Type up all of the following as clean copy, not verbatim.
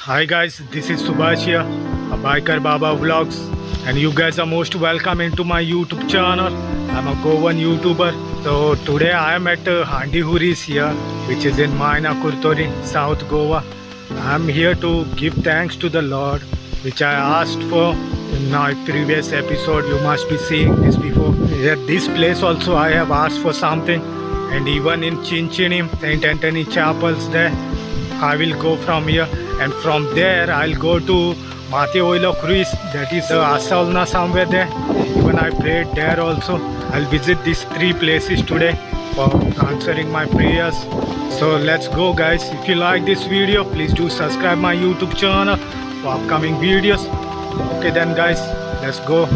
Hi guys, this is Subhash here, a bikerbabavlogs, and you guys are most welcome into my YouTube channel. I'm a Goan YouTuber. So today I am at Handi Khuris here, which is in maina, curtorim, South Goa. I'm here to give thanks to the Lord, which I asked for in my previous episode. You must be seeing this before. At this place also I have asked for something, and even in Chinchinim, st.anthonychapels there, I will go from here, and from there I'll go to Matievoilo Khuris, that is Asalna somewhere there. Even I prayed there also. I'll visit these three places today for answering my prayers. So let's go guys. If you like this video, please do subscribe my YouTube channel for upcoming videos. Okay then guys, let's go.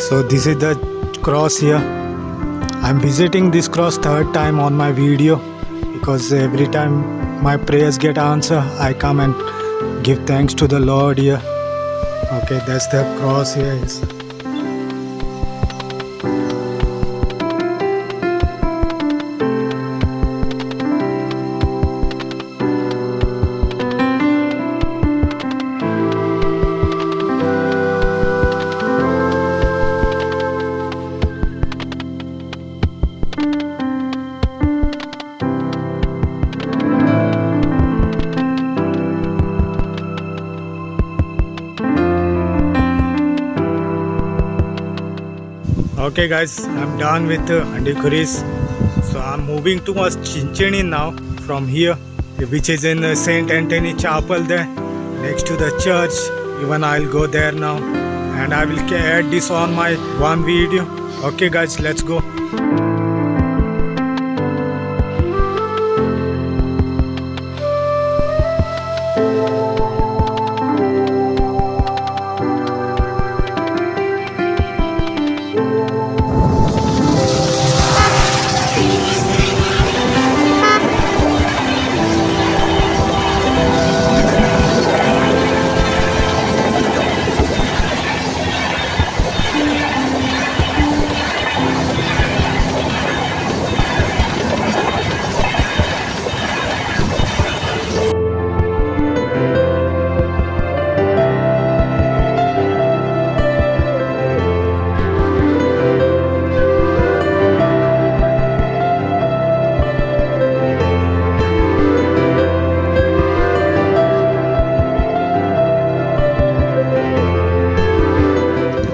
So this is the cross here. I'm visiting this cross third time on my video, because every time my prayers get answered, I come and give thanks to the Lord here. Okay, that's the cross here. Okay guys, I'm done with Handi Khuris. So I'm moving towards Chinchinim now from here, which is in st.anthonychapel there, next to the church. Even I'll go there now, and I will add this on my one video. Okay guys, let's go.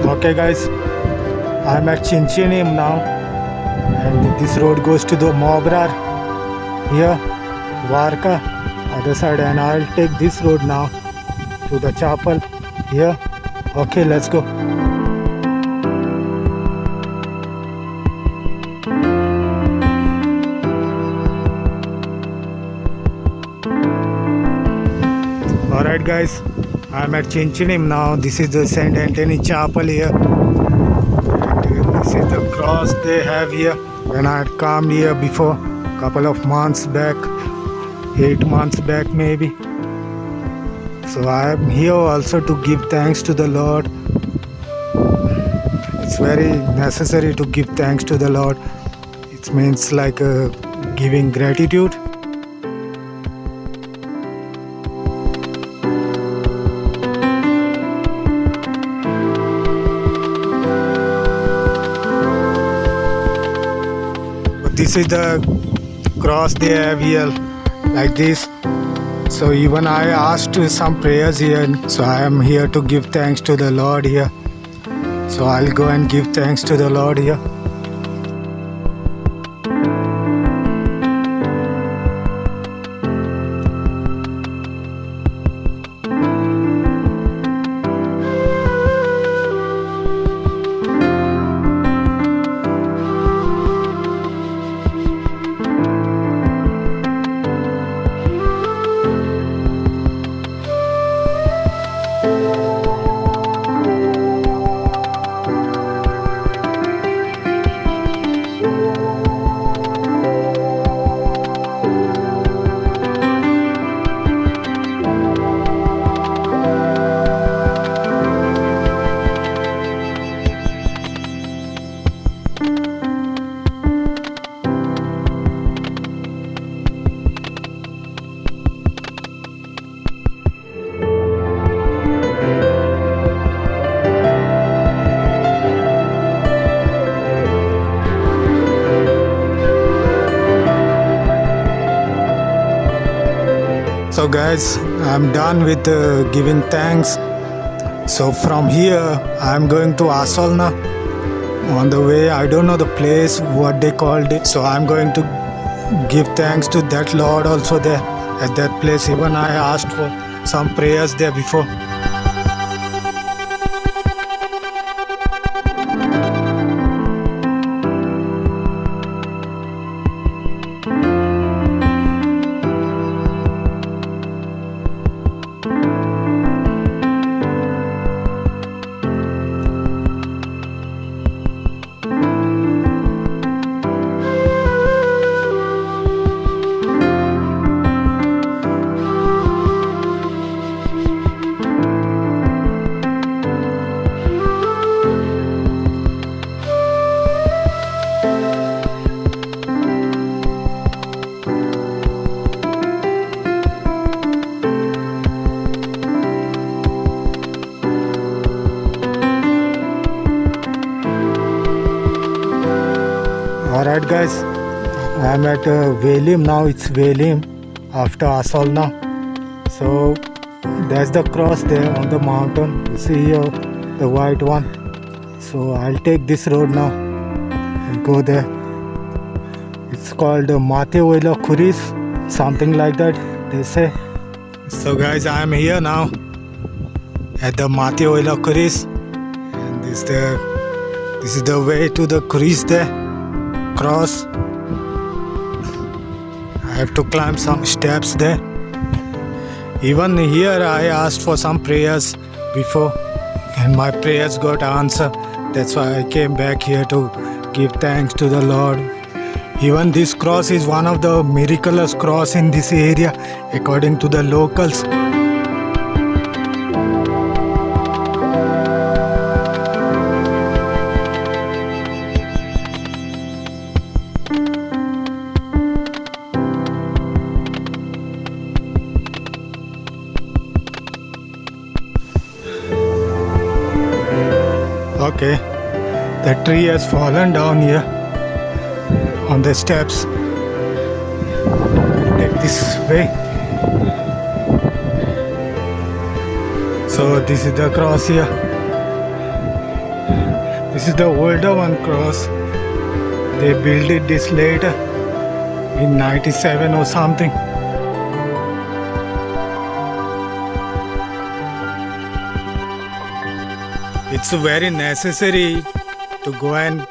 Okay guys, I'm at Chinchinim now, and this road goes to the Mobrar here, Varka, other side, and I'll take this road now to the chapel here. Okay, let's go. Alright guys, I'm at Chinchinim now. This is the st.anthonychapel here. And this is the cross they have here. When I had come here before, couple of months back, 8 months back maybe. So I am here also to give thanks to the Lord. It's very necessary to give thanks to the Lord. It means like giving gratitude. this is the cross they have here, like this. So even I asked some prayers here, so I am here to give thanks to the Lord here. So I'll go and give thanks to the Lord here. So guys, I'm done with giving thanks. So from here I'm going to Asolna. On the way, I don't know the place what they called it, so I'm going to give thanks to that Lord also there at that place. Even I asked for some prayers there before. Alright guys, I'm at Velim now. It's Velim after Asolna. So that's the cross there on the mountain. You see here the white one. So I'll take this road now and go there. It's called Matievoilo Khuris, something like that they say. So guys, I'm here now at the Matievoilo Khuris, and this is the way to the Khuris there. Cross. I have to climb some steps there. Even here I asked for some prayers before and my prayers got answered. That's why I came back here to give thanks to the Lord. Even this cross is one of the miraculous cross in this area according to the locals. Okay, the tree has fallen down here on the steps. I'll take this way. So this is the cross here. This is the older one cross. They built it this later in 97 or something. It's very necessary to go and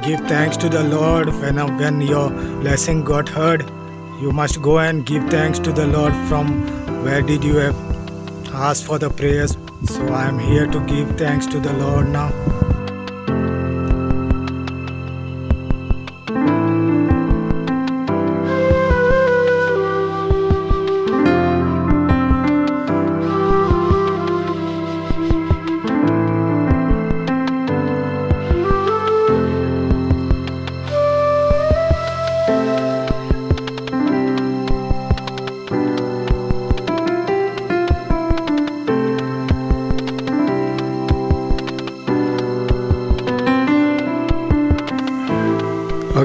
give thanks to the Lord when your blessing got heard. You must go and give thanks to the Lord from where did you have asked for the prayers. So I am here to give thanks to the Lord now.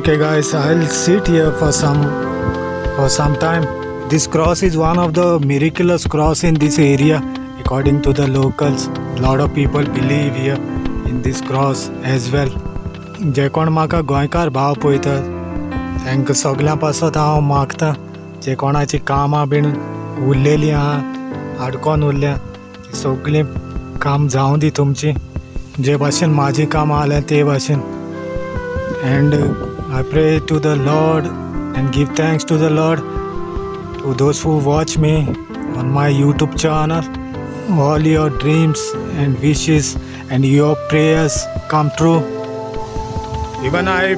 Okay guys, I'll sit here for some time. This cross is one of the miraculous cross in this area according to the locals. A lot of people believe here in this cross as well. जे कोण म्हाका गोंयकार भाव पळयतात तांकां सगळ्यां पासत हांव मागतां जे कोणाची कामां बीन उरलेलीं आहा आडकोन उरल्या ती सगळीं काम जावं दी तुमची जे भाशेन म्हाजी कामां जाल्यां ते भाशेन. And I pray to the Lord and give thanks to the Lord, to those who watch me on my YouTube channel. All your dreams and wishes and your prayers come true. Even I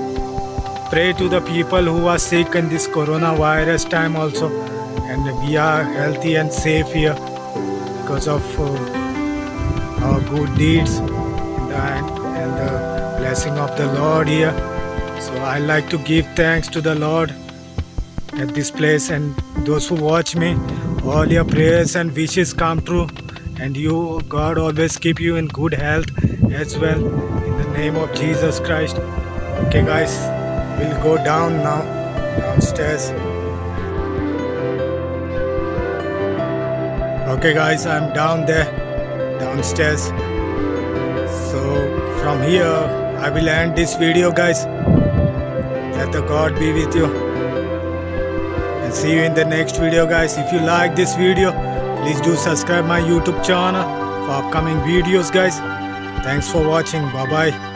pray to the people who are sick in this coronavirus time also, and we are healthy and safe here because of our good deeds and the blessing of the Lord here. So I like to give thanks to the Lord at this place, and those who watch me, all your prayers and wishes come true, and you, God, always keep you in good health as well, in the name of Jesus Christ. Okay guys, we'll go down now, downstairs. Okay guys, I'm down there, downstairs. So from here I will end this video guys. Let the God be with you, and see you in the next video guys. If you like this video, please do subscribe my YouTube channel for upcoming videos guys. Thanks for watching. Bye bye.